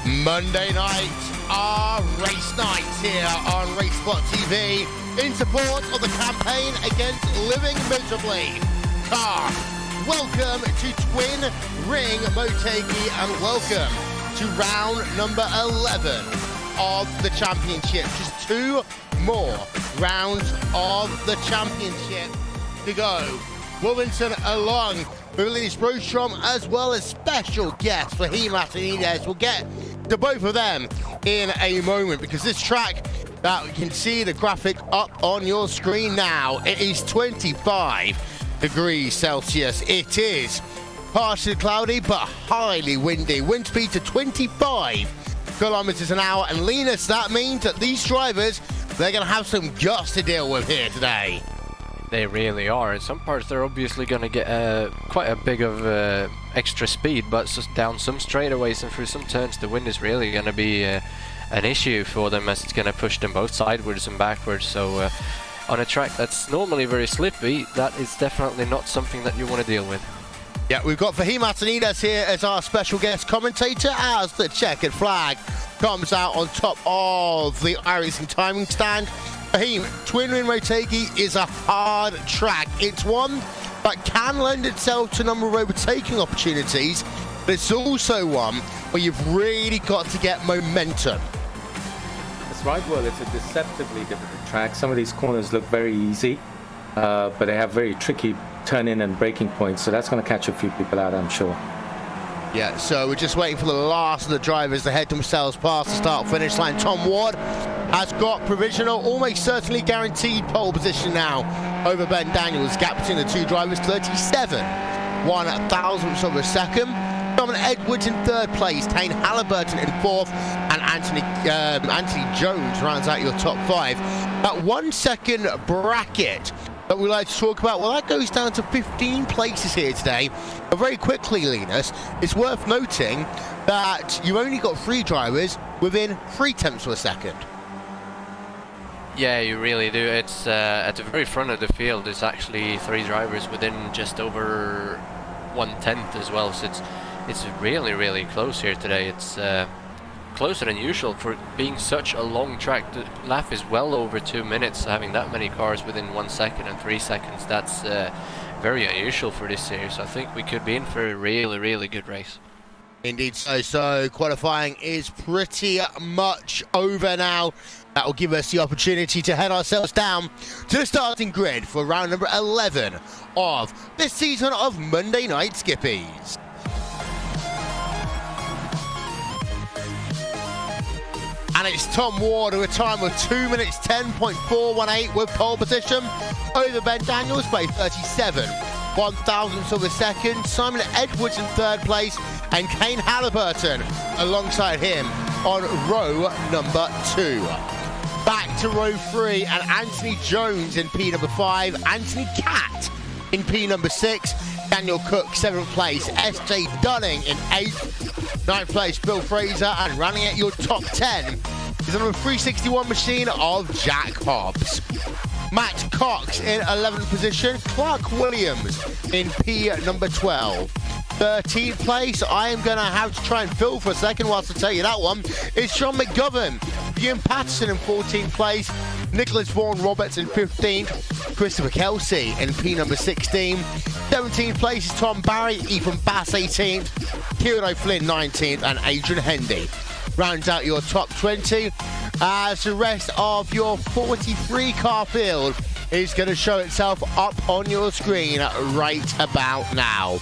Monday night, our race nights here on RaceSpotTV in support of the Campaign Against Living Miserably. Car, welcome to Twin Ring Motegi and welcome to round number 11 of the championship. Just two more rounds of the championship to go. Wilmington along with Linus Brostrom as well as special guest Fahim Martinez. We'll get to both of them in a moment because this track that you can see the graphic up on your screen now, it is 25 degrees Celsius. It is partially cloudy but highly windy. Wind speed to 25 kilometers an hour. And Linus, that means that these drivers, they're going to have some guts to deal with here today. They really are. In some parts they're obviously going to get quite a big of extra speed, but just down some straightaways and through some turns the wind is really going to be an issue for them, as it's going to push them both sideways and backwards. So on a track that's normally very slippy, that is definitely not something that you want to deal with. Yeah, we've got Fahim Martinez here as our special guest commentator as the checkered flag comes out on top of the iRacing timing stand. Fahim, Twin Ring Motegi is a hard track. It's one that can lend itself to a number of overtaking opportunities, but it's also one where you've really got to get momentum. That's right, well, it's a deceptively difficult track. Some of these corners look very easy, but they have very tricky turn-in and braking points, so that's going to catch a few people out, I'm sure. Yeah, so we're just waiting for the last of the drivers to head themselves past the start-finish line. Tom Ward has got provisional, almost certainly guaranteed pole position now over Ben Daniels. Gap between the two drivers, 37 1/1000ths of a second. Dominic Edwards in third place, Kane Halliburton in fourth, and Anthony Jones rounds out your top five. That 1 second bracket that we like to talk about, well, that goes down to 15 places here today. But very quickly, Linus, it's worth noting that you've only got three drivers within 0.3 of a second. Yeah, you really do. It's at the very front of the field. There's actually three drivers within just over 1/10 as well. So it's really, really close here today. It's closer than usual for being such a long track. The lap is well over 2 minutes. Having that many cars within 1 second and 3 seconds, that's very unusual for this series. So I think we could be in for a really, really good race. Indeed so qualifying is pretty much over now. That will give us the opportunity to head ourselves down to the starting grid for round number 11 of this season of Monday Night Skippys. And it's Tom Ward with a time of 2 minutes 10.418 with pole position over Ben Daniels by 37 1/1000ths of a second. Simon Edwards in third place and Kane Halliburton alongside him on row number 2. Back to row 3 and Anthony Jones in P number 5, Anthony Catt in P number 6, Daniel Cook 7th place, SJ Dunning in 8th, 9th place Bill Fraser, and running at your top 10 is the number 361 machine of Jack Hobbs. Matt Cox in 11th position, Clark Williams in P number 12. 13th place, I am going to have to try and fill for a second whilst I tell you that one, is Sean McGovern. Ian Patterson in 14th place, Nicholas Vaughan Roberts in 15th, Christopher Kelsey in P number 16. 17th place is Tom Barry, Ethan Bass 18th, Kieran O'Flynn 19th, and Adrian Hendy rounds out your top 20, as the rest of your 43 car field is going to show itself up on your screen right about now.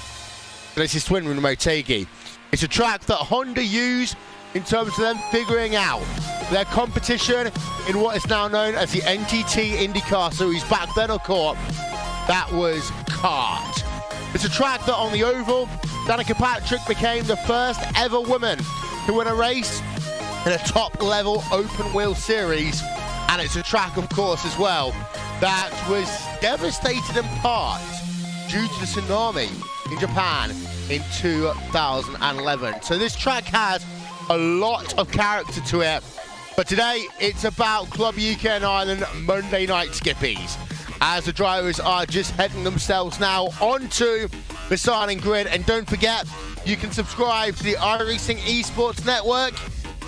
This is Twin Ring Motegi. It's a track that Honda use in terms of them figuring out their competition in what is now known as the NTT IndyCar Series. Back then, of course, that was kart. It's a track that on the oval, Danica Patrick became the first ever woman to win a race in a top-level open-wheel series. And it's a track, of course, as well, that was devastated in part due to the tsunami in Japan in 2011. So this track has a lot of character to it, but today it's about Club UK&I and Monday Night Skippys, as the drivers are just heading themselves now onto the starting grid. And don't forget, you can subscribe to the iRacing Esports Network.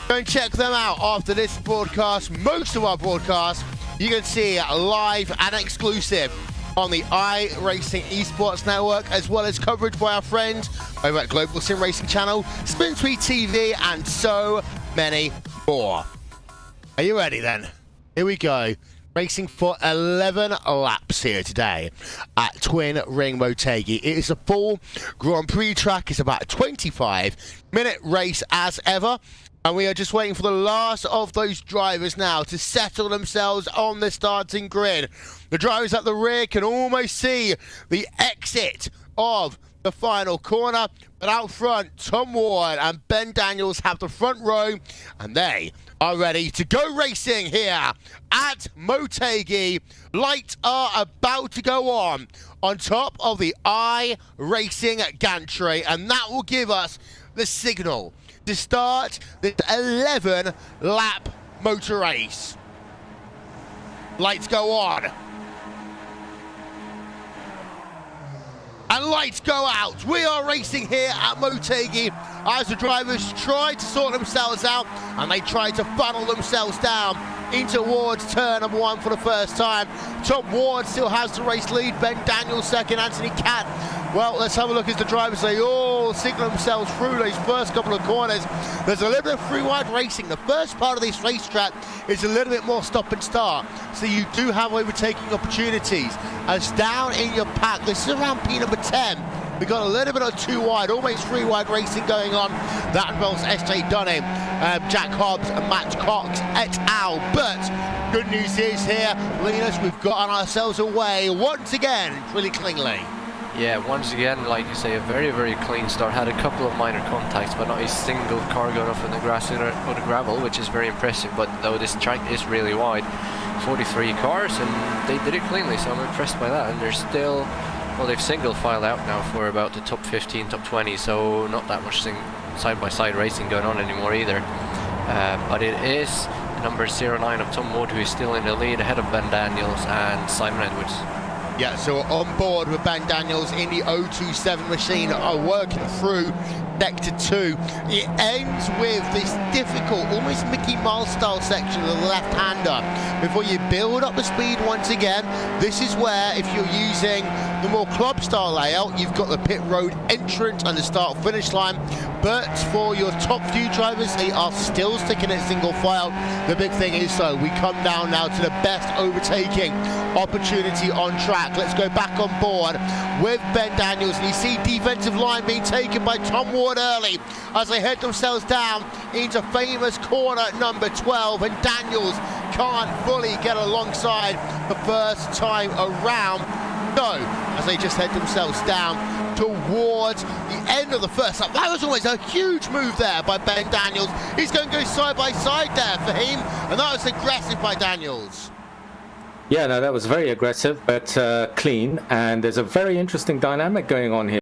Go and check them out after this broadcast. Most of our broadcasts you can see live and exclusive on the iRacing Esports Network, as well as coverage by our friends over at Global Sim Racing Channel, SpinTweet TV, and so many more. Are you ready then? Here we go. Racing for 11 laps here today at Twin Ring Motegi. It is a full Grand Prix track. It's about a 25-minute race as ever. And we are just waiting for the last of those drivers now to settle themselves on the starting grid. The drivers at the rear can almost see the exit of the final corner, but out front, Tom Ward and Ben Daniels have the front row, and they are ready to go racing here at Motegi. Lights are about to go on top of the iRacing gantry, and that will give us the signal to start the 11-lap motor race. Lights go on. And lights go out. We are racing here at Motegi as the drivers try to sort themselves out, and they try to funnel themselves down in towards turn number 1 for the first time. Tom Ward still has the race lead. Ben Daniels second. Anthony Catt. Well, let's have a look as the drivers, they all signal themselves through those first couple of corners. There's a little bit of free-wide racing. The first part of this racetrack is a little bit more stop and start, so you do have overtaking opportunities. As down in your pack, this is around P number 10. We got a little bit of 2 wide, almost 3 wide racing going on. That involves SJ Dunham, Jack Hobbs, and Matt Cox et al. But good news is here, Linus, we've gotten ourselves away once again, really cleanly. Yeah, once again, like you say, a very, very clean start. Had a couple of minor contacts, but not a single car going off in the grass or the gravel, which is very impressive. But though this track is really wide, 43 cars, and they did it cleanly, so I'm impressed by that. And they're still, well, they've single filed out now for about the top 15, top 20, so not that much side-by-side racing going on anymore either. But it is number 09 of Tom Wood, who is still in the lead, ahead of Ben Daniels and Simon Edwards. Yeah, so on board with Ben Daniels in the 027 machine, are working through Sector 2. It ends with this difficult, almost Mickey Mouse style section of the left-hander. Before you build up the speed once again, this is where, if you're using the more club style layout, you've got the pit road entrance and the start-finish line. But for your top few drivers, they are still sticking at single file. The big thing is, so we come down now to the best overtaking opportunity on track. Let's go back on board with Ben Daniels, and you see defensive line being taken by Tom Ward early as they head themselves down into famous corner number 12, and Daniels can't fully get alongside the first time around. No, as they just head themselves down towards the end of the first lap. That was always a huge move there by Ben Daniels. He's going to go side by side there for him, and that was aggressive by Daniels. Yeah, no, that was very aggressive, but clean, and there's a very interesting dynamic going on here.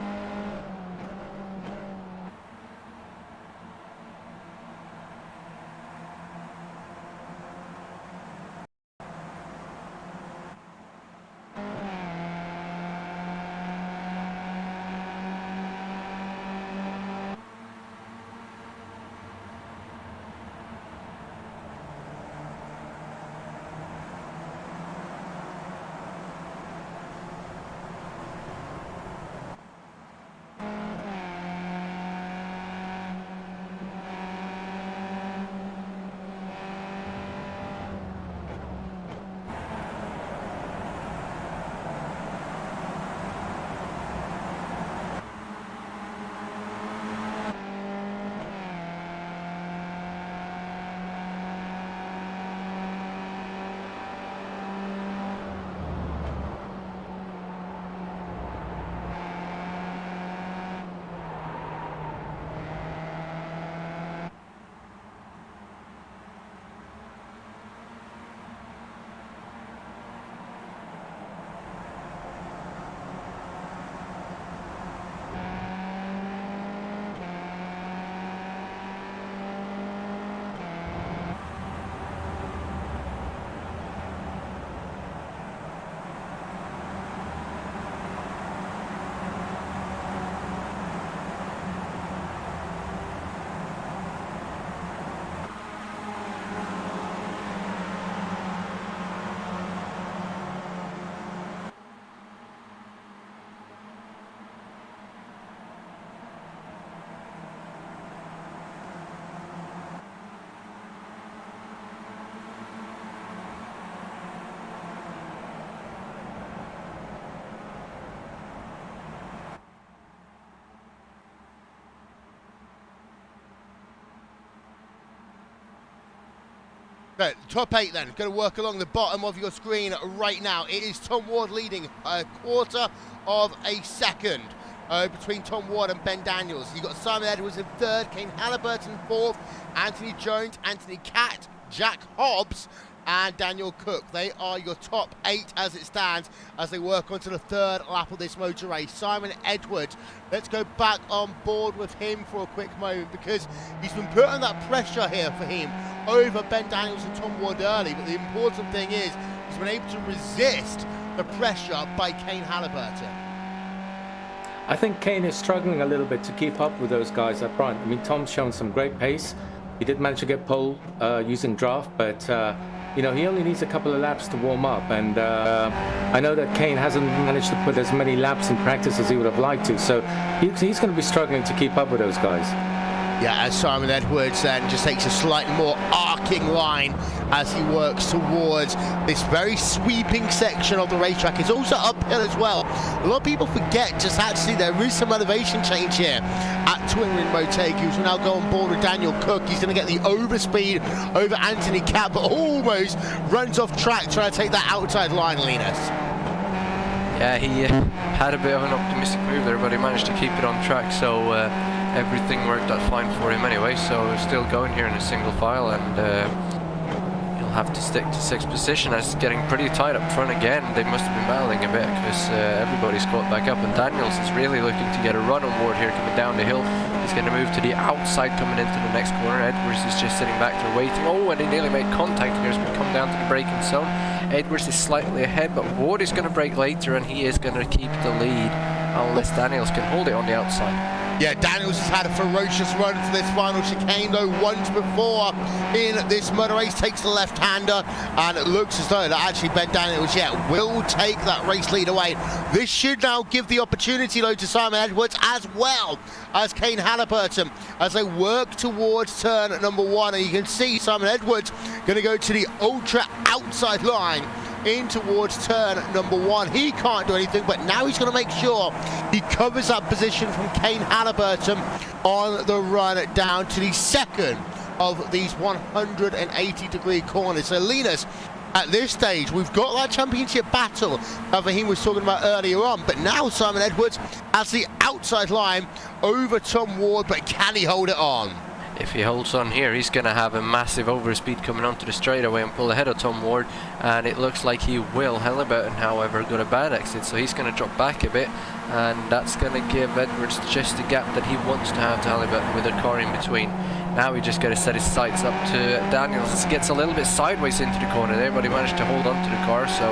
Right, top 8 then, going to work along the bottom of your screen right now. It is Tom Ward leading a quarter of a second between Tom Ward and Ben Daniels. You've got Simon Edwards in third, Kane Halliburton fourth, Anthony Jones, Anthony Catt, Jack Hobbs, and Daniel Cook. They are your top 8 as it stands as they work onto the third lap of this motor race. Simon Edwards, let's go back on board with him for a quick moment because he's been putting that pressure here for him over Ben Daniels and Tom Ward early, but the important thing is he's been able to resist the pressure by Kane Halliburton. I think Kane is struggling a little bit to keep up with those guys up front. I mean, Tom's shown some great pace. He did manage to get pole using draft, but you know, he only needs a couple of laps to warm up, and I know that Kane hasn't managed to put as many laps in practice as he would have liked to, so he's going to be struggling to keep up with those guys. Yeah, as Simon Edwards then just takes a slightly more arcing line as he works towards this very sweeping section of the racetrack. It's also uphill as well. A lot of people forget just actually there is some elevation change here at Twin Ring Motegi, who will now go on board with Daniel Cook. He's going to get the overspeed over Anthony Catt, but almost runs off track trying to take that outside line, Linus. Yeah, he had a bit of an optimistic move there, but he managed to keep it on track, so everything worked out fine for him anyway. So still going here in a single file, and he'll have to stick to 6th position as it's getting pretty tight up front again. They must have been battling a bit because everybody's caught back up, and Daniels is really looking to get a run on board here coming down the hill. He's going to move to the outside coming into the next corner. Edwards is just sitting back there waiting. Oh, and he nearly made contact here as we come down to the braking zone. Edwards is slightly ahead, but Ward is going to brake later, and he is going to keep the lead unless Daniels can hold it on the outside. Yeah, Daniels has had a ferocious run for this final chicane, though once before in this motor race. Takes the left-hander, and it looks as though that actually Ben Daniels, will take that race lead away. This should now give the opportunity, though, to Simon Edwards as well as Kane Halliburton as they work towards turn number 1. And you can see Simon Edwards going to go to the ultra outside line in towards turn number 1. He can't do anything, but now he's going to make sure he covers that position from Kane Halliburton on the run down to the second of these 180-degree corners. So Linus, at this stage, we've got that championship battle that Fahim was talking about earlier on, but now Simon Edwards has the outside line over Tom Ward, but can he hold it on? If he holds on here, he's going to have a massive overspeed coming onto the straightaway and pull ahead of Tom Ward, and it looks like he will. Halliburton, however, got a bad exit, so he's going to drop back a bit, and that's going to give Edwards just the gap that he wants to have to Halliburton with a car in between. Now we just got to set his sights up to Daniels. He gets a little bit sideways into the corner there, but he managed to hold on to the car, so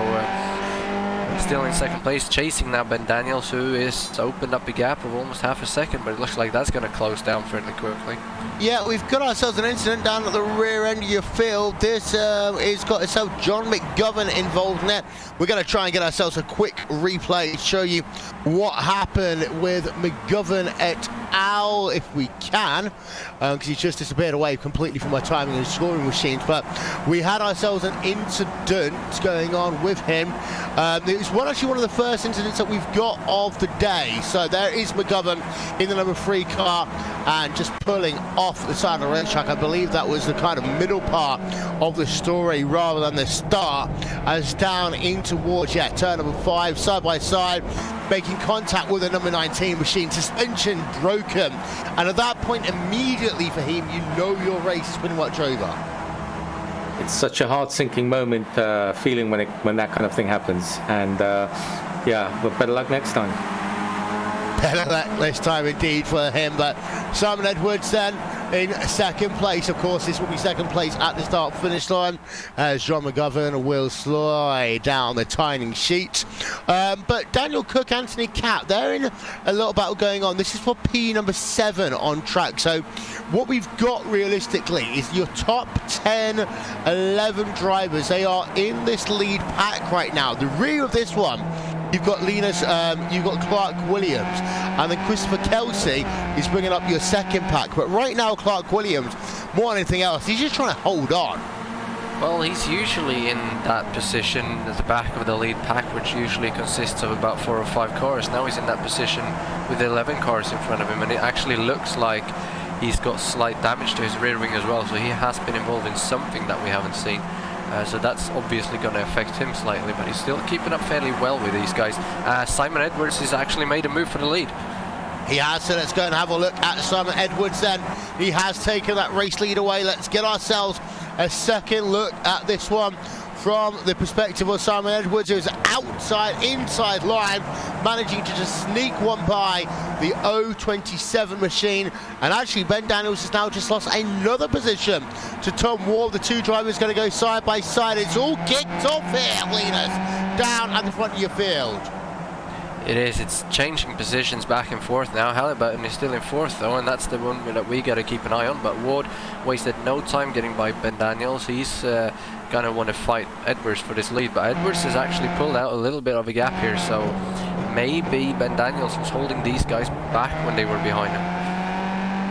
still in second place, chasing now Ben Daniels, who is opened up a gap of almost half a second, but it looks like that's going to close down fairly quickly. Yeah, we've got ourselves an incident down at the rear end of your field. This has got itself John McGovern involved in it. We're going to try and get ourselves a quick replay to show you what happened with McGovern et al. If we can, because he's just disappeared away completely from my timing and scoring machines. But we had ourselves an incident going on with him. It was actually one of the first incidents that we've got of the day. So there is McGovern in the number 3 car and just pulling off the side of the racetrack. I believe that was the kind of middle part of the story rather than the start, as down in towards turn number 5, side by side, making contact with the number 19 machine, suspension broken, and at that point immediately for him, you know your race is pretty much over. It's such a heart-sinking moment, feeling when that kind of thing happens, and but better luck next time. Better luck this time indeed for him. But Simon Edwards then in second place. Of course, this will be second place at the start-finish line as John McGovern will slide down the timing sheet. But Daniel Cook, Anthony Catt, they're in a little battle going on. This is for P number 7 on track. So what we've got realistically is your top 10, 11 drivers. They are in this lead pack right now. The rear of this one, you've got Linus, you've got Clark Williams, and then Christopher Kelsey is bringing up your second pack. But right now, Clark Williams, more than anything else, he's just trying to hold on. Well, he's usually in that position at the back of the lead pack, which usually consists of about 4 or 5 cars. Now he's in that position with 11 cars in front of him, and it actually looks like he's got slight damage to his rear wing as well, so he has been involved in something that we haven't seen. So that's obviously going to affect him slightly, but he's still keeping up fairly well with these guys. Simon Edwards has actually made a move for the lead. He has, so let's go and have a look at Simon Edwards then. He has taken that race lead away. Let's get ourselves a second look at this one from the perspective of Simon Edwards, who's inside line, managing to just sneak one by the 027 machine. And actually, Ben Daniels has now just lost another position to Tom Ward. The two drivers going to go side by side. It's all kicked off here, Linus, down at the front of your field. It is. It's changing positions back and forth now. Halliburton is still in fourth though, and that's the one that we got to keep an eye on. But Ward wasted no time getting by Ben Daniels. He's gonna want to fight Edwards for this lead, but Edwards has actually pulled out a little bit of a gap here, so maybe Ben Daniels was holding these guys back when they were behind him.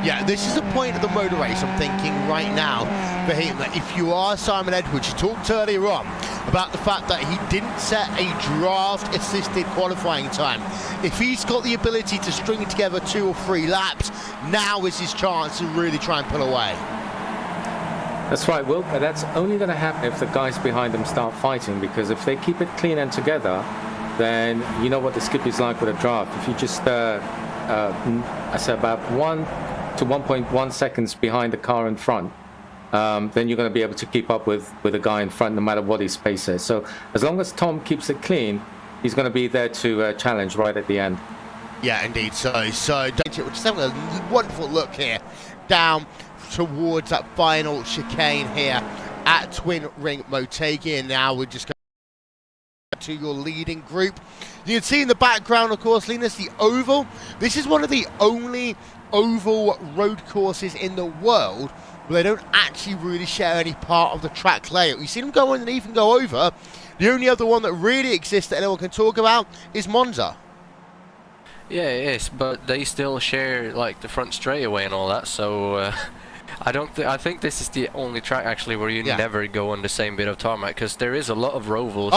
Yeah, this is the point of the motor race, I'm thinking right now, for him, that if you are Simon Edwards, you talked earlier on about the fact that he didn't set a draft-assisted qualifying time. If he's got the ability to string together 2 or 3 laps, now is his chance to really try and pull away. That's right, Will, but that's only going to happen if the guys behind them start fighting, because if they keep it clean and together, then you know what the Skippy's like with a draft. If you just, I say about 1 to 1.1 seconds behind the car in front, then you're going to be able to keep up with a guy in front no matter what his pace is. So as long as Tom keeps it clean, he's going to be there to challenge right at the end. Yeah, indeed. So we're just having a wonderful look here down towards that final chicane here at Twin Ring Motegi, and now we're just going to your leading group. You can see in the background, of course, Linus, the oval. This is one of the only oval road courses in the world where they don't actually really share any part of the track layout. You see them go underneath and go over. The only other one that really exists that anyone can talk about is Monza. Yeah, it is, but they still share like the front straightaway and all that, so I think this is the only track actually where you never go on the same bit of tarmac, because there is a lot of rovals.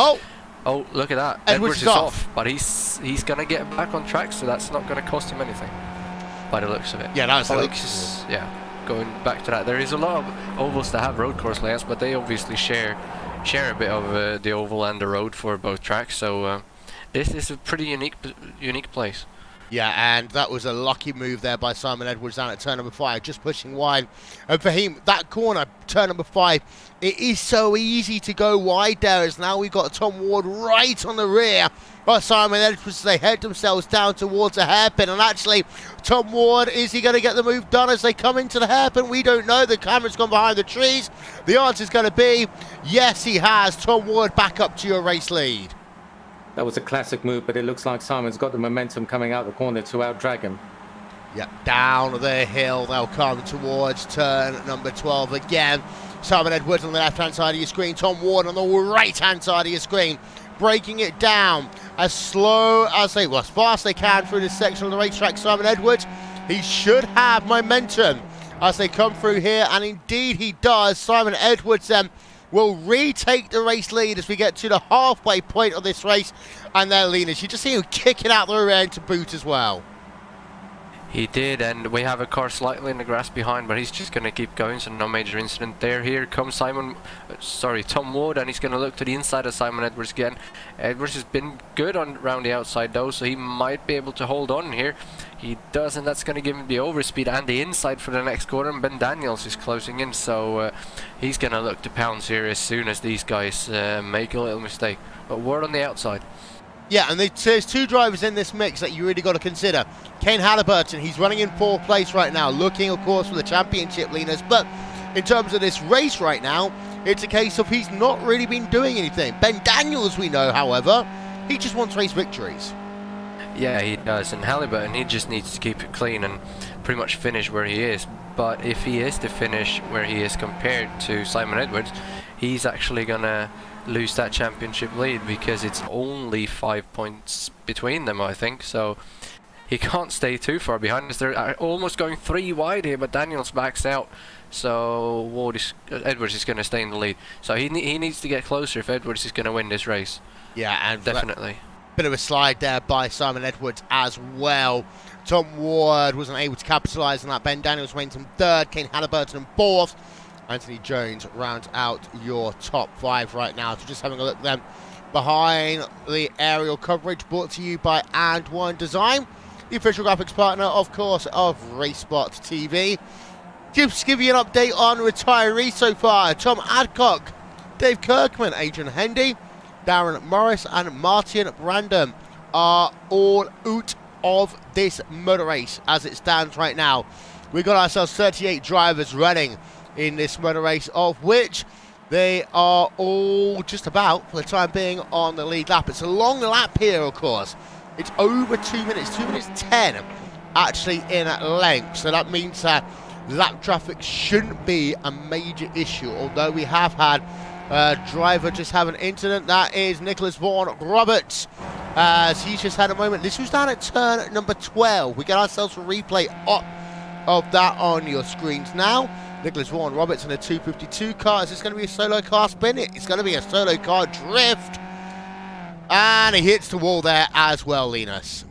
Oh, look at that. Edwards is off, but he's gonna get back on track, so that's not gonna cost him anything by the looks of it. Yeah, that's going back to that. There is a lot of ovals that have road course layouts, but they obviously share a bit of the oval and the road for both tracks. So this is a pretty unique place. Yeah, and that was a lucky move there by Simon Edwards down at turn number 5, just pushing wide. And for him, that corner, turn number 5, it is so easy to go wide there, as now we've got Tom Ward right on the rear by Simon Edwards. They head themselves down towards a hairpin, and actually, Tom Ward, is he going to get the move done as they come into the hairpin? We don't know. The camera's gone behind the trees. The answer is going to be, yes, he has. Tom Ward back up to your race lead. That was a classic move, but it looks like Simon's got the momentum coming out the corner to outdrag him. Yep, down the hill they'll come towards turn number 12 again. Simon Edwards on the left-hand side of your screen, Tom Ward on the right-hand side of your screen, breaking it down as slow as they, well, as fast as they can through this section of the racetrack. Simon Edwards, he should have momentum as they come through here, and indeed he does. Simon Edwards then will retake the race lead as we get to the halfway point of this race, and then Linus, you just see him kicking out the rear end to boot as well. He did, and we have a car slightly in the grass behind, but he's just going to keep going, so no major incident there. Here comes Tom Ward, and he's going to look to the inside of Simon Edwards again. Edwards has been good around the outside though, so he might be able to hold on here. He does, and that's going to give him the overspeed and the inside for the next corner, and Ben Daniels is closing in, so he's going to look to pounce here as soon as these guys make a little mistake. But Ward on the outside. Yeah, and there's 2 drivers in this mix that you really got to consider. Kane Halliburton, he's running in 4th place right now, looking, of course, for the championship, Linus. But in terms of this race right now, it's a case of he's not really been doing anything. Ben Daniels, we know, however, he just wants race victories. Yeah, he does. And Halliburton, he just needs to keep it clean and pretty much finish where he is. But if he is to finish where he is compared to Simon Edwards, he's actually going to lose that championship lead, because it's only 5 points between them, I think. So he can't stay too far behind us. They're almost going 3 wide here, but Daniels backs out, so Edwards is going to stay in the lead. So he needs to get closer if Edwards is going to win this race. Yeah, and definitely. Bit of a slide there by Simon Edwards as well. Tom Ward wasn't able to capitalise on that. Ben Daniels went in third, Kane Halliburton in fourth. Anthony Jones rounds out your top 5 right now. So just having a look then behind the aerial coverage, brought to you by And One Design, the official graphics partner, of course, of RaceSpotTV. Just give you an update on retirees so far. Tom Adcock, Dave Kirkman, Adrian Hendy, Darren Morris and Martin Brandon are all out of this motor race as it stands right now. We've got ourselves 38 drivers running in this motor race, of which they are all just about, for the time being, on the lead lap. It's a long lap here, of course. It's over 2 minutes, 2 minutes 10 actually in length. So that means that lap traffic shouldn't be a major issue, although we have had a driver just have an incident. That is Nicholas Vaughan Roberts, as he's just had a moment. This was down at turn number 12. We get ourselves a replay up of that on your screens now. Nicholas Vaughan Roberts in a 252 car. Is this going to be a solo car spin? It's going to be a solo car drift. And he hits the wall there as well, Linus.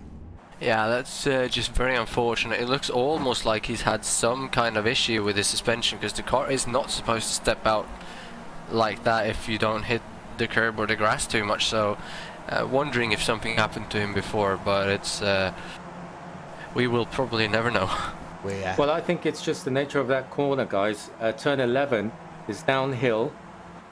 Yeah, that's just very unfortunate. It looks almost like he's had some kind of issue with his suspension, because the car is not supposed to step out like that if you don't hit the curb or the grass too much. So wondering if something happened to him before, but it's we will probably never know. Well, I think it's just the nature of that corner, guys. Turn 11 is downhill,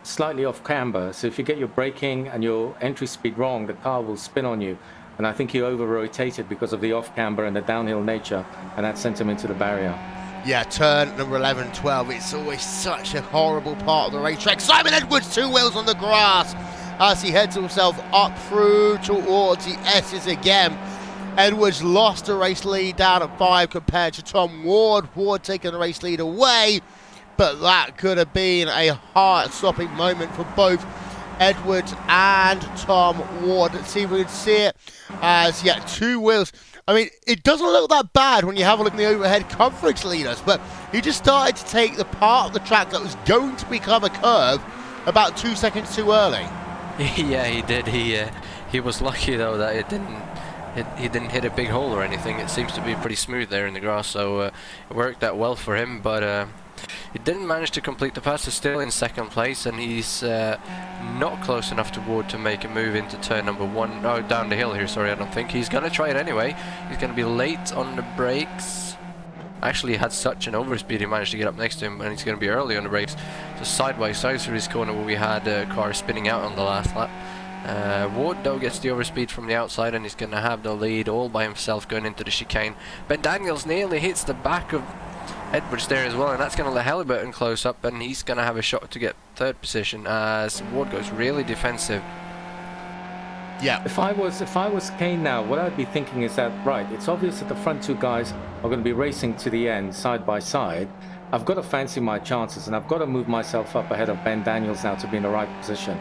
slightly off camber, so if you get your braking and your entry speed wrong, the car will spin on you. And I think he over-rotated because of the off camber and the downhill nature, and that sent him into the barrier. Yeah, turn number 11, 12. It's always such a horrible part of the racetrack. Simon Edwards, 2 wheels on the grass as he heads himself up through towards the S's again. Edwards lost the race lead down at 5 compared to Tom Ward. Ward taking the race lead away, but that could have been a heart-stopping moment for both Edwards and Tom Ward. Let's see if we can see it as, 2 wheels. I mean, it doesn't look that bad when you have a look at the overhead coverage, leaders, but he just started to take the part of the track that was going to become a curve about 2 seconds too early. Yeah, he did. He was lucky though that he didn't hit a big hole or anything. It seems to be pretty smooth there in the grass, so it worked out well for him, but he didn't manage to complete the pass. He's still in second place, and he's not close enough to Ward to make a move into turn number 1. No, down the hill here, sorry, I don't think. He's going to try it anyway. He's going to be late on the brakes. Actually, he had such an overspeed, he managed to get up next to him, and he's going to be early on the brakes. So side by side through this corner where we had a car spinning out on the last lap. Ward though gets the overspeed from the outside, and he's going to have the lead all by himself going into the chicane. Ben Daniels nearly hits the back of Edwards there as well, and that's going to let Halliburton close up, and he's going to have a shot to get 3rd position as Ward goes really defensive. Yeah. If I was Kane now, what I'd be thinking is that, right, it's obvious that the front 2 guys are going to be racing to the end side by side. I've got to fancy my chances, and I've got to move myself up ahead of Ben Daniels now to be in the right position.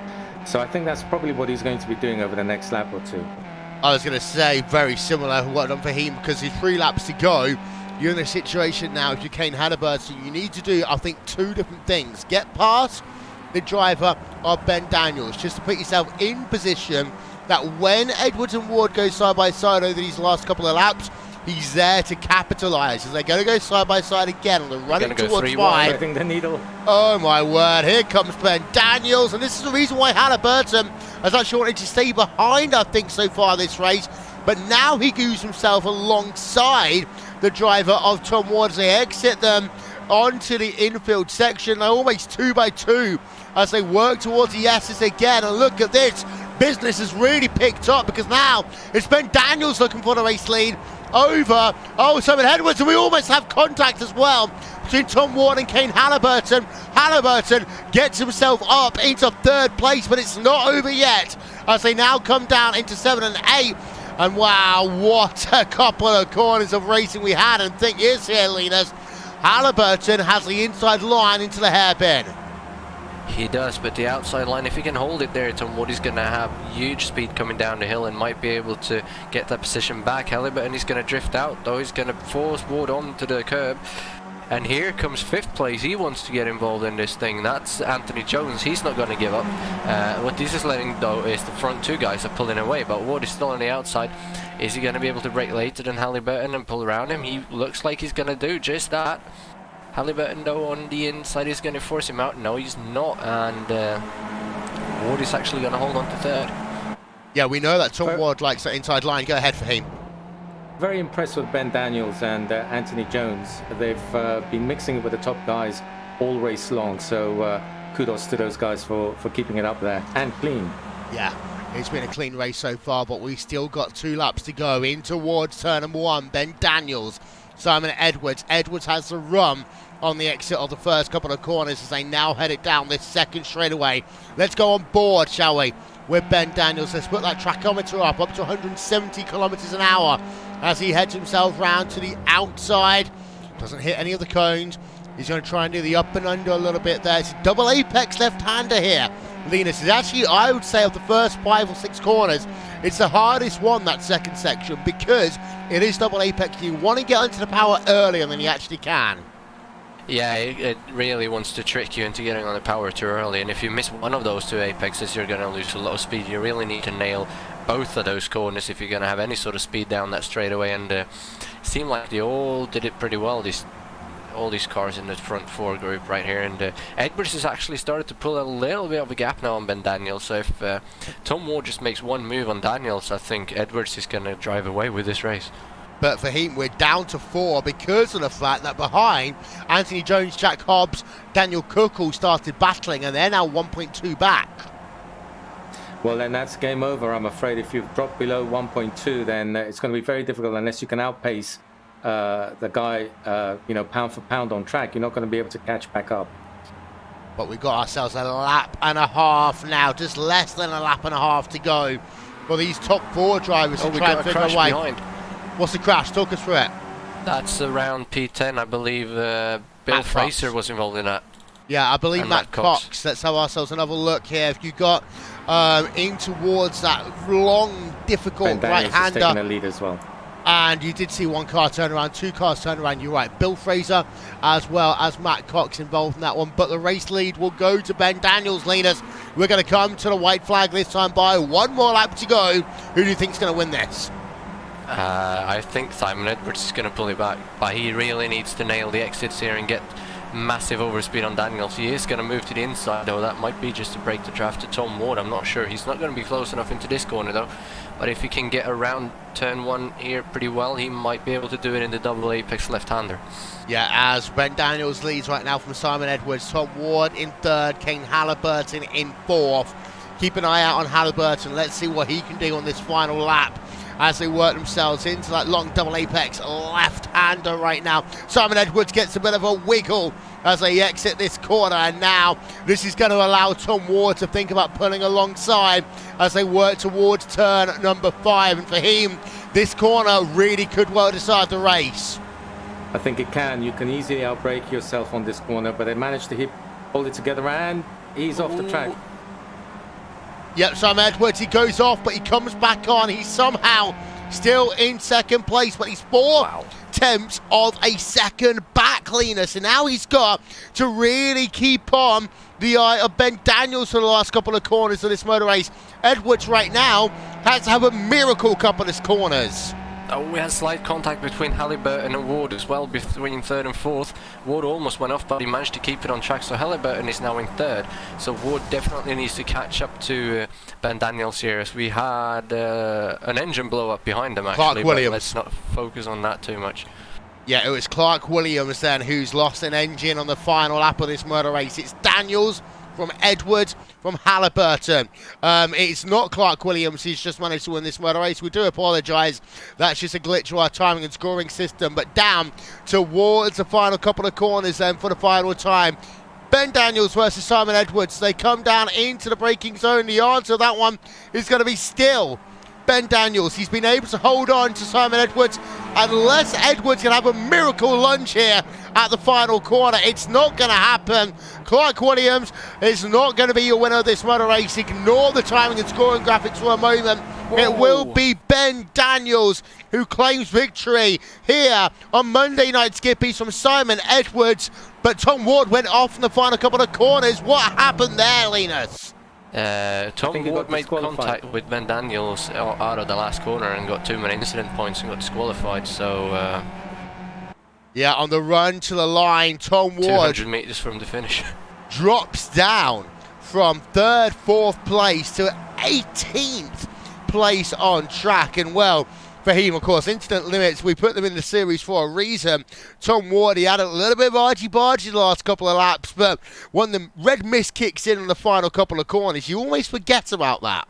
So I think that's probably what he's going to be doing over the next lap or 2. I was going to say very similar what done for him, because he's 3 laps to go. You're in a situation now, if you're Kane Halliburton, you need to do, I think, 2 different things. Get past the driver of Ben Daniels, just to put yourself in position that when Edwards and Ward go side by side over these last couple of laps, he's there to capitalise. As they're going to go side by side again, and they're running towards 5. Moving the needle. Oh my word, here comes Ben Daniels, and this is the reason why Halliburton has actually wanted to stay behind, I think, so far this race. But now he goes himself alongside the driver of Tom Ward as they exit them onto the infield section. They're almost 2 by 2 as they work towards the S's again. And look at this, business has really picked up, because now it's Ben Daniels looking for the race lead over Simon Edwards, and we almost have contact as well between Tom Ward and Kane Halliburton. Halliburton gets himself up into 3rd place, but it's not over yet as they now come down into 7 and 8. And wow, what a couple of corners of racing we had. And think is here, Linus, Halliburton has the inside line into the hairpin. He does, but the outside line, if he can hold it there, Tom Ward is going to have huge speed coming down the hill and might be able to get that position back. Halliburton is going to drift out, though. He's going to force Ward onto the curb. And here comes 5th place. He wants to get involved in this thing. That's Anthony Jones. He's not going to give up. What this is letting though is the front 2 guys are pulling away, but Ward is still on the outside. Is he going to be able to brake later than Halliburton and pull around him? He looks like he's going to do just that. Halliburton though on the inside is going to force him out. No, he's not, and Ward is actually going to hold on to 3rd. Yeah, we know that Tom Ward likes that inside line. Go ahead for him. Very impressed with Ben Daniels and Anthony Jones. They've been mixing it with the top guys all race long, so kudos to those guys for keeping it up there and clean. Yeah, it's been a clean race so far, but we've still got 2 laps to go in towards turn number 1. Ben Daniels, Simon Edwards. Edwards has the run on the exit of the first couple of corners as they now head it down this second straightaway. Let's go on board, shall we, with Ben Daniels. Let's put that tachometer up to 170 kilometers an hour as he heads himself round to the outside. Doesn't hit any of the cones. He's going to try and do the up and under a little bit there. It's a double apex left-hander here. Linus is actually, I would say, of the first 5 or 6 corners, it's the hardest one, that second section, because it is double apex. You want to get into the power earlier than you actually can. Yeah, it really wants to trick you into getting on the power too early, and if you miss one of those 2 apexes, you're going to lose a lot of speed. You really need to nail both of those corners if you're going to have any sort of speed down that straightaway, and it seemed like they all did it pretty well, all these cars in the front 4 group right here, and Edwards has actually started to pull a little bit of a gap now on Ben Daniels, so if Tom Ward just makes one move on Daniels, I think Edwards is going to drive away with this race. But for him, we're down to 4 because of the fact that behind Anthony Jones, Jack Hobbs, Daniel Cook all started battling, and they're now 1.2 back. Well, then that's game over, I'm afraid. If you've dropped below 1.2, then it's going to be very difficult unless you can outpace the guy, pound for pound on track. You're not going to be able to catch back up. But we've got ourselves a lap and a half now, just less than a lap and a half to go for these top 4 drivers to try and figure a way. Behind. What's the crash? Talk us through it. That's around P10, I believe. Bill Fraser was involved in that. Yeah, I believe Matt Cox. Let's have ourselves another look here. If you got in towards that long, difficult right-hander, taking the lead as well. And you did see 1 car turn around, 2 cars turn around. You're right, Bill Fraser as well as Matt Cox involved in that one. But the race lead will go to Ben Daniels. Linus, we're going to come to the white flag this time by 1 more lap to go. Who do you think is going to win this? I think Simon Edwards is going to pull it back, but he really needs to nail the exits here and get massive overspeed on Daniels. He is going to move to the inside though. That might be just to break the draft to Tom Ward. I'm not sure. He's not going to be close enough into this corner though, but if he can get around turn 1 here pretty well, he might be able to do it in the double apex left-hander. Yeah, as Ben Daniels leads right now from Simon Edwards, Tom Ward in 3rd, Kane Halliburton in 4th. Keep an eye out on Halliburton. Let's see what he can do on this final lap as they work themselves into that long double apex left-hander right now. Simon Edwards gets a bit of a wiggle as they exit this corner, and now this is going to allow Tom Ward to think about pulling alongside as they work towards turn number 5, and for him this corner really could well decide the race. I think it can. You can easily outbrake yourself on this corner, but they managed to hold it together, and he's off the track. Yep, Simon Edwards, he goes off, but he comes back on. He's somehow still in 2nd place, but he's 4 tenths of a second back, Linus. And now he's got to really keep on the eye of Ben Daniels for the last couple of corners of this motor race. Edwards right now has to have a miracle couple of corners. Oh, we had slight contact between Halliburton and Ward as well, between 3rd and 4th. Ward almost went off, but he managed to keep it on track, so Halliburton is now in 3rd. So Ward definitely needs to catch up to Ben Daniels here, as we had an engine blow up behind him, actually. Clark Williams. But let's not focus on that too much. Yeah, it was Clark Williams then who's lost an engine on the final lap of this motor race. It's Daniels from Edwards, from Halliburton. It's not Clark Williams. He's just managed to win this motor race. We do apologise. That's just a glitch to our timing and scoring system. But down towards the final couple of corners then for the final time. Ben Daniels versus Simon Edwards. They come down into the braking zone. The answer to that one is going to be still Ben Daniels. He's been able to hold on to Simon Edwards. Unless Edwards can have a miracle lunge here at the final corner, it's not going to happen. Clark Williams is not going to be your winner of this motor race. Ignore the timing and scoring graphics for a moment. It will be Ben Daniels who claims victory here on Monday Night Skippies from Simon Edwards. But Tom Ward went off in the final couple of corners. What happened there, Linus? Tom Ward made contact with Ben Daniels out of the last corner and got 2 minute incident points and got disqualified. So yeah, on the run to the line, Tom Ward 200 meters from the finish drops down from 3rd, 4th place to 18th place on track. And well, for him, of course, incident limits, we put them in the series for a reason. Tom Ward, he had a little bit of argy-bargy the last couple of laps, but when the red mist kicks in the final couple of corners, you always forget about that.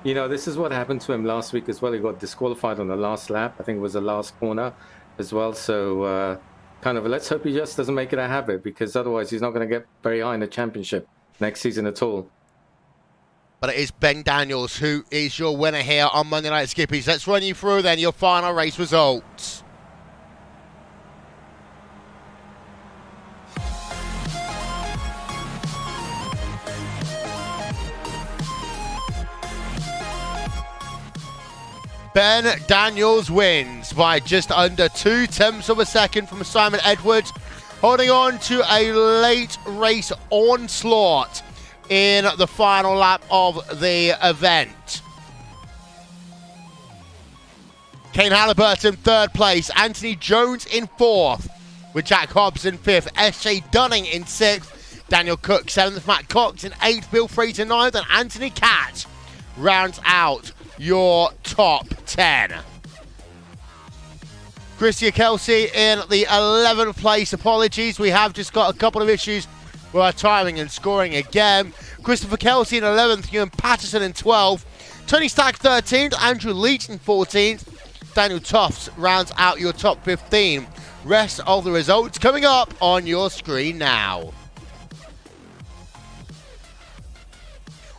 You know, this is what happened to him last week as well. He got disqualified on the last lap. I think it was the last corner as well. So kind of let's hope he just doesn't make it a habit, because otherwise he's not going to get very high in the championship next season at all. But it is Ben Daniels who is your winner here on Monday Night Skippies. Let's run you through then your final race results. Ben Daniels wins by just under 0.2 of a second from Simon Edwards, holding on to a late race onslaught in the final lap of the event. Kane Halliburton 3rd place, Anthony Jones in 4th, with Jack Hobbs in 5th, S.J. Dunning in 6th, Daniel Cook 7th, Matt Cox in 8th, Bill Fraser 9th, and Anthony Katz rounds out your top 10. Christia Kelsey in the 11th place. Apologies, we have just got a couple of issues with our timing and scoring again. Christopher Kelsey in 11th, Ewan Patterson in 12th, Tony Stack 13th, Andrew Leach in 14th, Daniel Tufts rounds out your top 15. Rest of the results coming up on your screen now.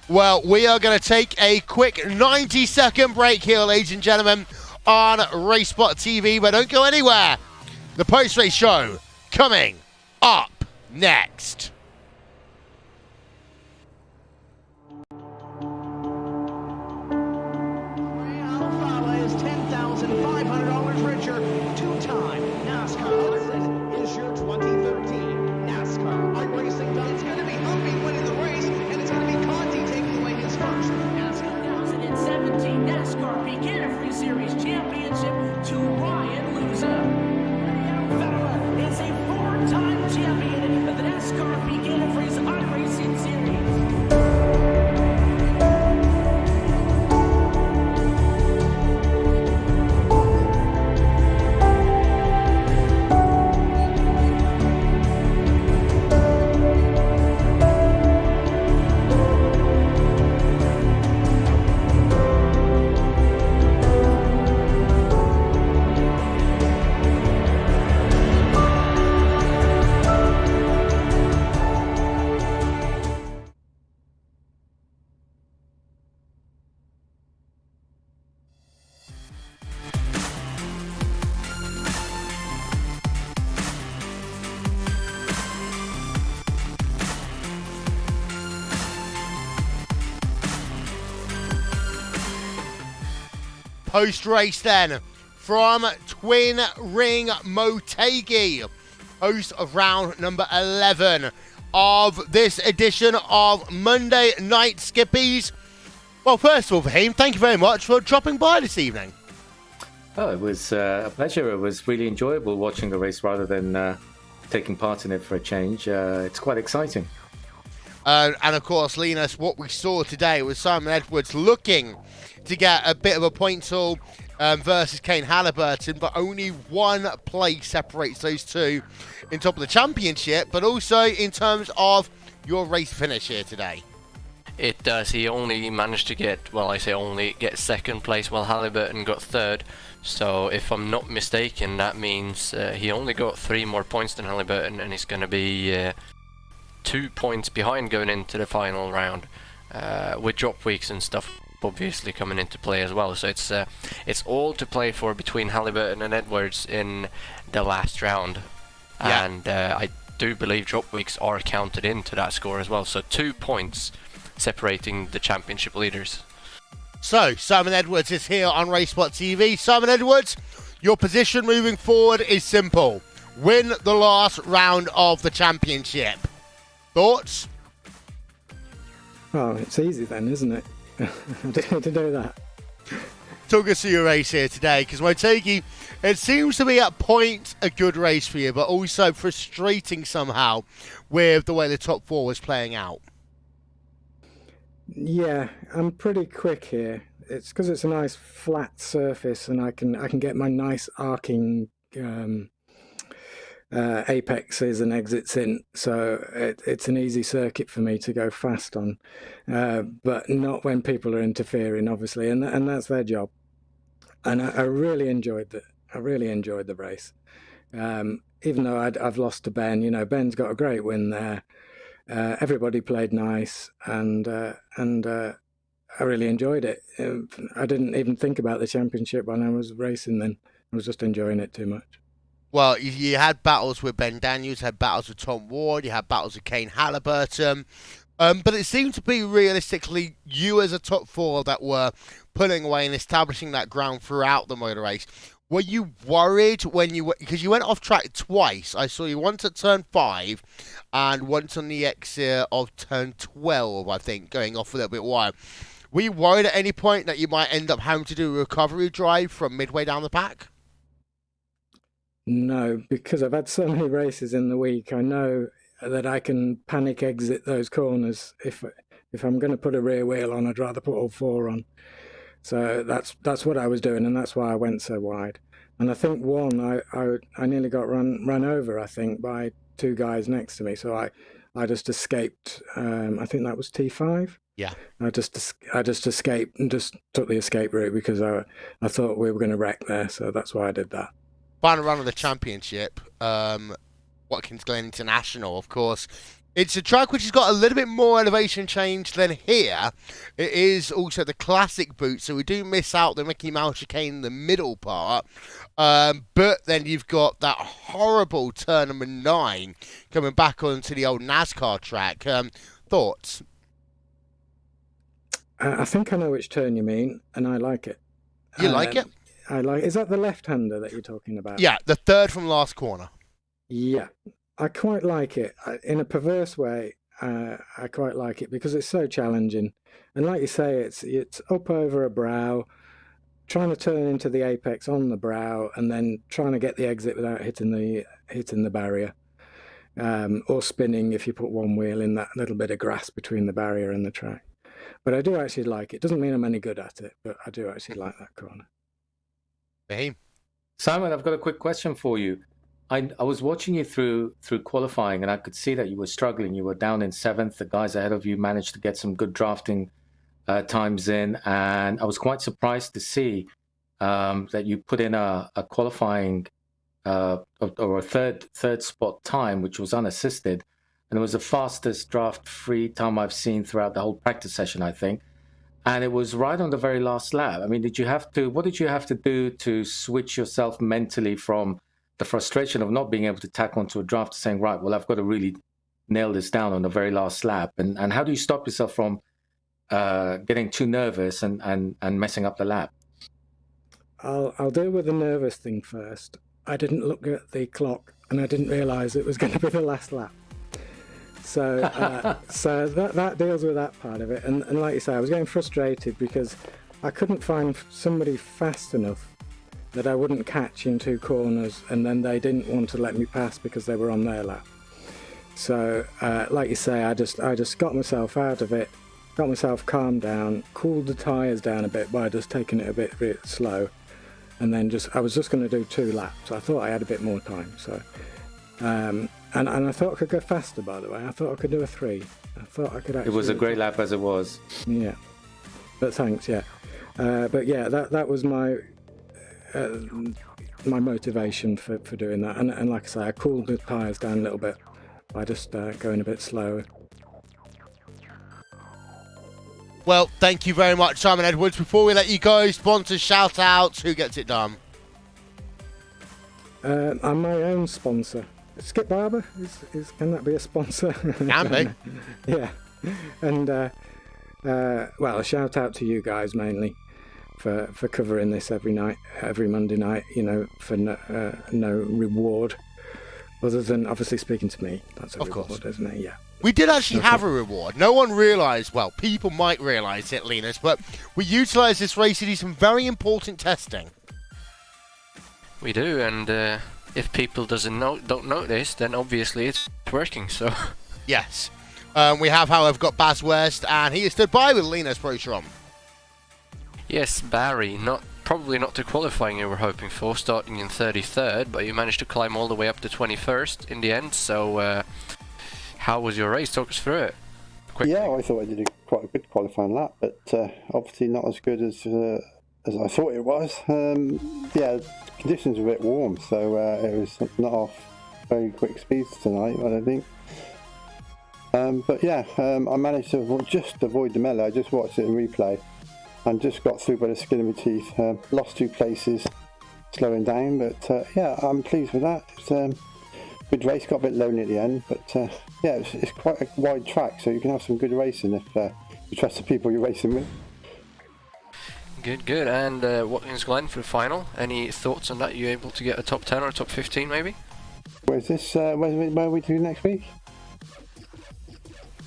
Well, we are going to take a quick 90-second break here, ladies and gentlemen, on RaceSpotTV, but don't go anywhere. The post-race show coming up next. Is $10,500 richer. Two-time NASCAR. Is your 2013 NASCAR iRacing done? It's going to be Humvee winning the race, and it's going to be Conti taking away his first NASCAR 2017 NASCAR Beginner Series Championship to Ryan Luza. Federer is a four-time champion of the NASCAR Beginner iRacing Series. Post-race then, from Twin Ring Motegi, host of round number 11 of this edition of Monday Night Skippies. Well, first of all, Fahim, thank you very much for dropping by this evening. Oh, it was a pleasure. It was really enjoyable watching the race rather than taking part in it for a change. It's quite exciting. And of course, Linus, what we saw today was Simon Edwards looking to get a bit of a point haul versus Kane Halliburton, but only one place separates those two in top of the championship, but also in terms of your race finish here today. It does. He only managed to get, well, I say only, get 2nd place while Halliburton got 3rd. So if I'm not mistaken, that means he only got 3 more points than Halliburton, and he's going to be 2 points behind going into the final round, with drop weeks and stuff obviously coming into play as well. So it's all to play for between Halliburton and Edwards in the last round. Yeah. And I do believe drop weeks are counted into that score as well. So 2 points separating the championship leaders. So, Simon Edwards is here on RaceSpotTV. Simon Edwards, your position moving forward is simple. Win the last round of the championship. Thoughts? Oh, it's easy then, isn't it? I didn't need to do that. Talk us through your race here today, because Motegi, it seems to be at point a good race for you, but also frustrating somehow with the way the top four was playing out. Yeah, I'm pretty quick here. It's because it's a nice flat surface, and I can get my nice arcing apexes and exits in, so it's an easy circuit for me to go fast on, but not when people are interfering, obviously, and that's their job. And I really enjoyed the race, even though I've lost to Ben. You know, Ben's got a great win there. Everybody played nice, and I really enjoyed it. I didn't even think about the championship when I was racing then. I was just enjoying it too much. Well, you had battles with Ben Daniels, you had battles with Tom Ward, you had battles with Kane Halliburton, but it seemed to be realistically you as a top four that were pulling away and establishing that ground throughout the motor race. Were you worried when because you went off track twice? I saw you once at turn 5 and once on the exit of turn 12, I think, going off a little bit wide. Were you worried at any point that you might end up having to do a recovery drive from midway down the pack? No, because I've had so many races in the week, I know that I can panic exit those corners. If I'm going to put a rear wheel on, I'd rather put all four on. So that's what I was doing, and that's why I went so wide. And I think I nearly got run over, I think, by two guys next to me. So I just escaped. I think that was T5. Yeah. I just escaped and just took the escape route because I thought we were going to wreck there. So that's why I did that. Final round of the championship, Watkins Glen International, of course. It's a track which has got a little bit more elevation change than here. It is also the classic boot, so we do miss out the Mickey Mouse chicane in the middle part. But then you've got that horrible turn number 9 coming back onto the old NASCAR track. Thoughts? I think I know which turn you mean, and I like it. You like it? I like. Is that the left-hander that you're talking about? Yeah, the third from last corner. Yeah, I quite like it. In a perverse way, I quite like it because it's so challenging. And like you say, it's up over a brow, trying to turn into the apex on the brow, and then trying to get the exit without hitting the barrier, or spinning if you put one wheel in that little bit of grass between the barrier and the track. But I do actually like it. Doesn't mean I'm any good at it, but I do actually like that corner. Fahim? Simon, I've got a quick question for you. I was watching you through qualifying, and I could see that you were struggling. You were down in 7th. The guys ahead of you managed to get some good drafting times in, and I was quite surprised to see that you put in a qualifying or a third spot time, which was unassisted, and it was the fastest draft-free time I've seen throughout the whole practice session, I think. And it was right on the very last lap. I mean, what did you have to do to switch yourself mentally from the frustration of not being able to tack onto a draft to saying, right, well, I've got to really nail this down on the very last lap? And how do you stop yourself from getting too nervous and messing up the lap? I'll deal with the nervous thing first. I didn't look at the clock, and I didn't realise it was going to be the last lap. So that deals with that part of it. And like you say, I was getting frustrated because I couldn't find somebody fast enough that I wouldn't catch in two corners, and then they didn't want to let me pass because they were on their lap. So like you say, I just got myself out of it, got myself calmed down, cooled the tyres down a bit by just taking it a bit slow, and then I was just going to do 2 laps. I thought I had a bit more time. So and I thought I could go faster, by the way. I thought I could do a 3. I thought I could actually... It was a great lap as it was. Yeah. But thanks, yeah. But yeah, that was my motivation for doing that. And like I say, I cooled the tyres down a little bit by just going a bit slower. Well, thank you very much, Simon Edwards. Before we let you go, sponsors, shout-outs. Who gets it done? I'm my own sponsor. Skip Barber, can that be a sponsor? Can be. Yeah. And well, a shout out to you guys mainly for covering this every night, every Monday night, you know, for no reward other than obviously speaking to me. That's a reward, course. isn't it? Yeah. We did actually have a reward. No one realised, well, people might realise it, Linus, but we utilised this race to do some very important testing. We do, and if people don't notice, then obviously it's working. So Yes. We have, however, got Baz West, and he has stood by with Linus Protron. yes, Barry, probably not the qualifying you were hoping for, starting in 33rd, but you managed to climb all the way up to 21st in the end. So how was your race? Talk us through it quickly. Yeah, I thought I did quite a good qualifying lap, but obviously not as good as I thought it was. Yeah, conditions were a bit warm, so it was not off very quick speeds tonight, I don't think. But yeah, I managed to just avoid the melee. I just watched it in replay and just got through by the skin of my teeth. Lost 2 places, slowing down, but yeah, I'm pleased with that. It's a good race, got a bit lonely at the end, but yeah, it's quite a wide track, so you can have some good racing if you trust the people you're racing with. Good. And Watkins Glen for the final. Any thoughts on that? You able to get a top 10 or a top 15 maybe? Where's this? Where are we doing next week?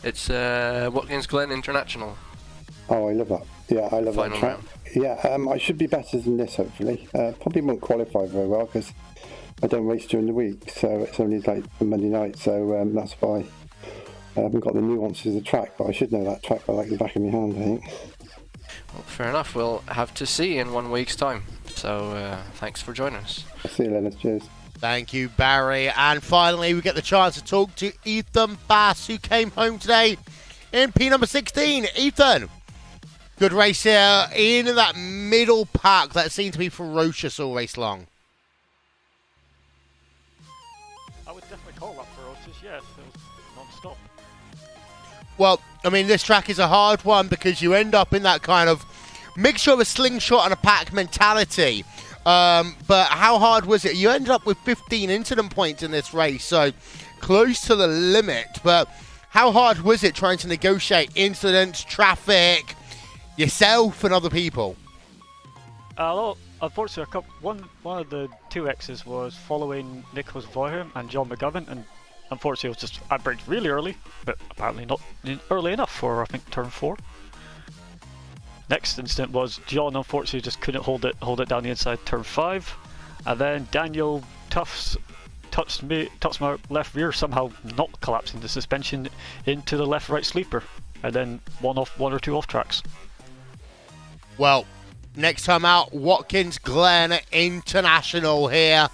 It's Watkins Glen International. Oh, I love that. Yeah, I love Final that track. round. Yeah, I should be better than this, hopefully. Probably won't qualify very well because I don't race during the week, so it's only like a Monday night, so that's why I haven't got the nuances of the track, but I should know that track by like the back of my hand, I think. Well, fair enough. We'll have to see in 1 week's time. So thanks for joining us. See you, Leonard. Cheers. Thank you, Barry. And finally, we get the chance to talk to Ethan Bass, who came home today in P number 16. Ethan, good race here in that middle pack that seemed to be ferocious all race long. I would definitely call that ferocious, yes. It was non-stop. Well, I mean, this track is a hard one because you end up in that kind of mixture of a slingshot and a pack mentality. But how hard was it? You ended up with 15 incident points in this race, so close to the limit. But how hard was it trying to negotiate incidents, traffic, yourself and other people? Well, unfortunately, one of the 2Xs was following Nicholas Voyham and John McGovern, and unfortunately it was just I braked really early, but apparently not early enough for, I think, turn 4. Next incident was John unfortunately just couldn't hold it down the inside turn 5, and then Daniel touched my left rear, somehow not collapsing the suspension into the left-right sleeper, and then one or two off tracks. Well, next time out, Watkins Glen International here,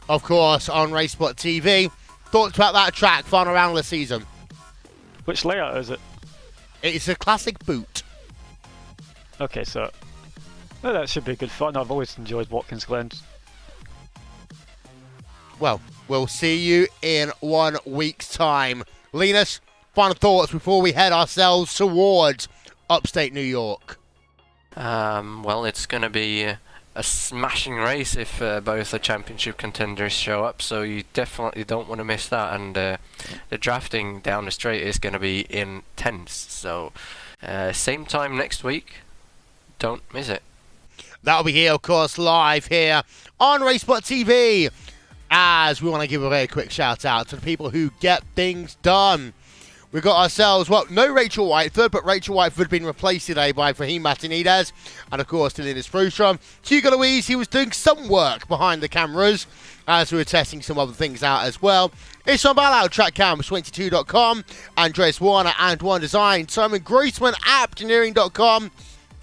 of course, on RaceSpotTV. Thoughts about that track, final round of the season? Which layout is it? It's a classic boot. Okay, so well, that should be good fun. I've always enjoyed Watkins Glen. Well, we'll see you in 1 week's time. Linus, final thoughts before we head ourselves towards upstate New York. Well, it's going to be a smashing race if both the championship contenders show up, so you definitely don't want to miss that. And the drafting down the straight is going to be intense. So same time next week. Don't miss it. That'll be here, of course, live here on RaceSpotTV. As we want to give a very quick shout out to the people who get things done. We've got ourselves, well, no Rachel Whiteford, but Rachel Whiteford being replaced today by Fahim Martinez. And of course, Linus Protron. Hugo Louise, he was doing some work behind the cameras as we were testing some other things out as well. Ishan Balau, TrackCams22.com. Andreas Warner and One Design. Simon Grossman, Aptenering.com.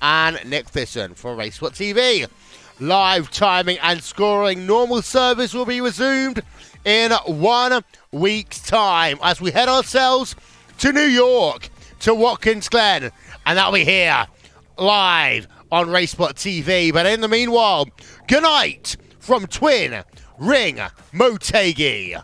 And Nick Thisson from RaceSpotTV. Live timing and scoring. Normal service will be resumed in 1 week's time as we head ourselves to New York, to Watkins Glen. And that'll be here, live on RaceSpotTV. But in the meanwhile, good night from Twin Ring Motegi.